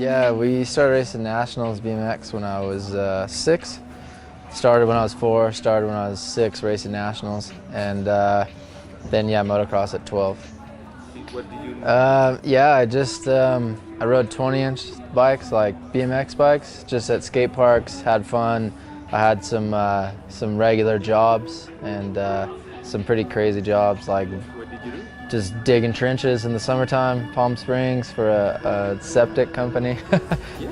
Yeah, we started racing nationals BMX when I was 6. Started when I was 4, started when I was 6 racing nationals, and then yeah, motocross at 12. What did you Yeah, I rode 20-inch bikes, like BMX bikes, just at skate parks, had fun. I had some regular jobs and some pretty crazy jobs, like what did you do? just digging trenches in the summertime, Palm Springs for a septic company,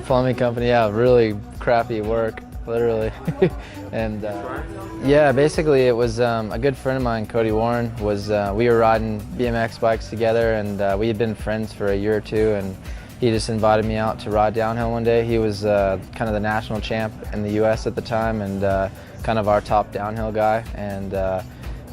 plumbing company. Yeah, really crappy work, literally. And yeah, basically it was a good friend of mine, Cody Warren, we were riding BMX bikes together, and we had been friends for a year or two, and he just invited me out to ride downhill one day. He was kind of the national champ in the US at the time, and kind of our top downhill guy. And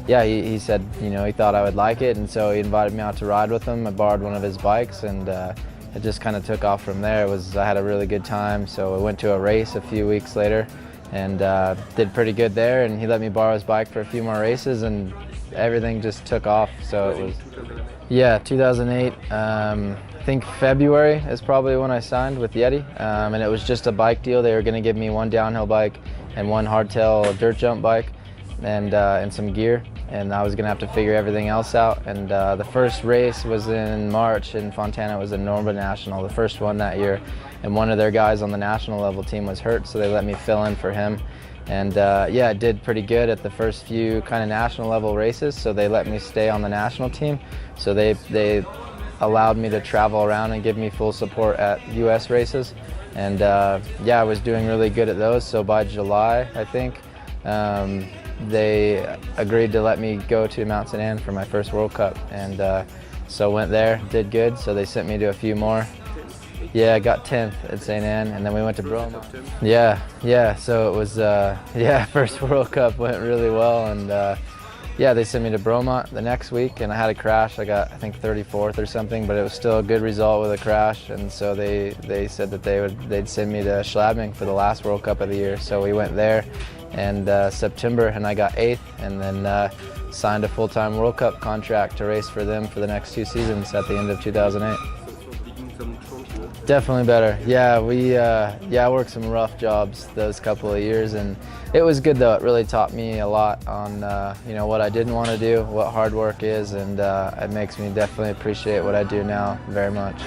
yeah, he said, you know, he thought I would like it, and so he invited me out to ride with him. I borrowed one of his bikes, and it just kind of took off from there. I had a really good time, so I went to a race a few weeks later and did pretty good there, and he let me borrow his bike for a few more races, and everything just took off. So it was, yeah, 2008. I think February is probably when I signed with Yeti, and it was just a bike deal. They were going to give me one downhill bike and one hardtail dirt jump bike and some gear, and I was going to have to figure everything else out. And the first race was in March in Fontana. It was a Norma National, the first one that year, and one of their guys on the national level team was hurt, so they let me fill in for him. And yeah, I did pretty good at the first few kind of national level races, so they let me stay on the national team. So they allowed me to travel around and give me full support at US races. And yeah, I was doing really good at those. So by July, I think, they agreed to let me go to Mount St. Anne for my first World Cup. And so went there, did good. So they sent me to a few more. Yeah, I got 10th at St. Anne, and then we went to Broma. Yeah, so it was, yeah, first World Cup went really well, and yeah, they sent me to Bromont the next week, and I had a crash. I got, I think, 34th or something, but it was still a good result with a crash, and so they said that they'd send me to Schladming for the last World Cup of the year. So we went there in September, and I got 8th, and then signed a full-time World Cup contract to race for them for the next 2 seasons at the end of 2008. Definitely better. Yeah, I worked some rough jobs those couple of years, and it was good though. It really taught me a lot on you know, what I didn't want to do, what hard work is, and it makes me definitely appreciate what I do now very much.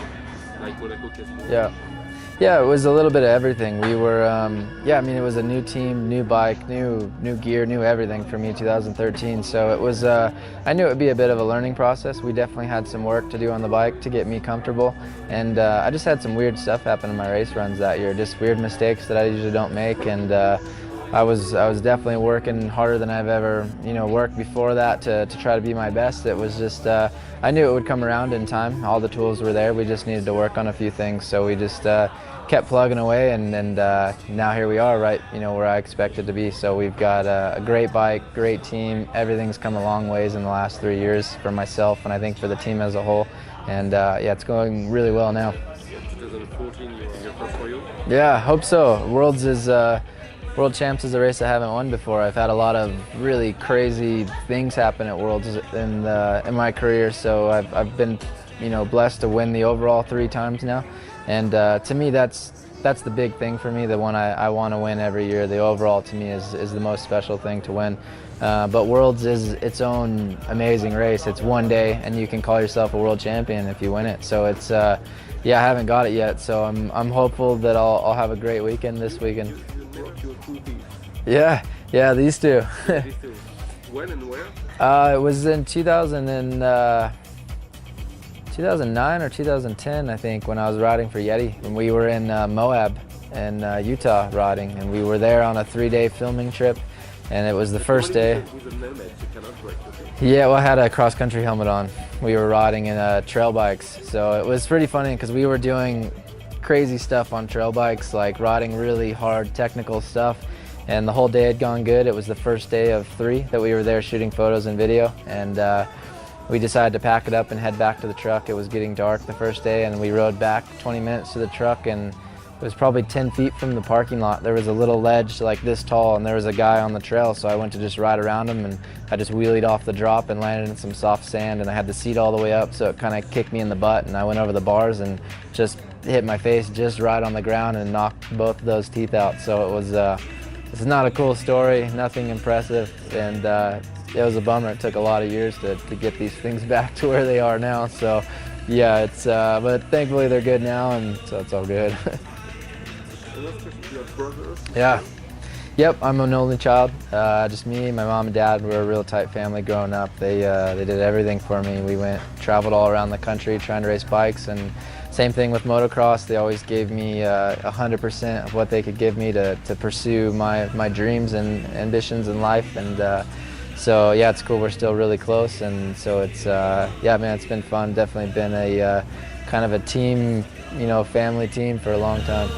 Yeah, it was a little bit of everything. We were, yeah, I mean, it was a new team, new bike, new gear, new everything for me 2013. So it was, I knew it would be a bit of a learning process. We definitely had some work to do on the bike to get me comfortable. And I just had some weird stuff happen in my race runs that year, just weird mistakes that I usually don't make. And I was definitely working harder than I've ever, you know, worked before that to try to be my best. It was just, I knew it would come around in time. All the tools were there. We just needed to work on a few things. So we just kept plugging away, and now here we are, right, you know, where I expected to be. So we've got a great bike, great team. Everything's come a long ways in the last 3 years for myself, and I think for the team as a whole. And yeah, it's going really well now. 2014, your first podium? Yeah, hope so. World Champs is a race I haven't won before. I've had a lot of really crazy things happen at Worlds in my career, so I've been, you know, blessed to win the overall 3 times now. And to me, that's the big thing for me, the one I want to win every year. The overall, to me, is the most special thing to win. But Worlds is its own amazing race. It's one day, and you can call yourself a world champion if you win it. So it's, yeah, I haven't got it yet. So I'm hopeful that I'll have a great weekend this weekend. Yeah, these two. When and where? It was in 2009 or 2010, I think, when I was riding for Yeti. And we were in Moab in Utah riding, and we were there on a 3-day filming trip, and it was the first day. Yeah, well, I had a cross-country helmet on. We were riding in trail bikes, so it was pretty funny because we were doing crazy stuff on trail bikes, like riding really hard technical stuff, and the whole day had gone good. It was the first day of 3 that we were there shooting photos and video, and we decided to pack it up and head back to the truck. It was getting dark the first day, and we rode back 20 minutes to the truck, and It was probably 10 feet from the parking lot. There was a little ledge like this tall, and there was a guy on the trail, so I went to just ride around him, and I just wheelied off the drop and landed in some soft sand, and I had the seat all the way up, so it kind of kicked me in the butt, and I went over the bars and just hit my face just right on the ground and knocked both of those teeth out. So it was, it's not a cool story, nothing impressive, and it was a bummer. It took a lot of years to get these things back to where they are now. So yeah, it's, but thankfully they're good now, and so it's all good. Yeah. Yep, I'm an only child. Just me, my mom and dad. We're a real tight family growing up. They did everything for me. We traveled all around the country trying to race bikes, and same thing with motocross. They always gave me 100% of what they could give me to pursue my dreams and ambitions in life. And so yeah, it's cool. We're still really close, and so it's yeah, man, it's been fun. Definitely been a kind of a team, you know, family team for a long time.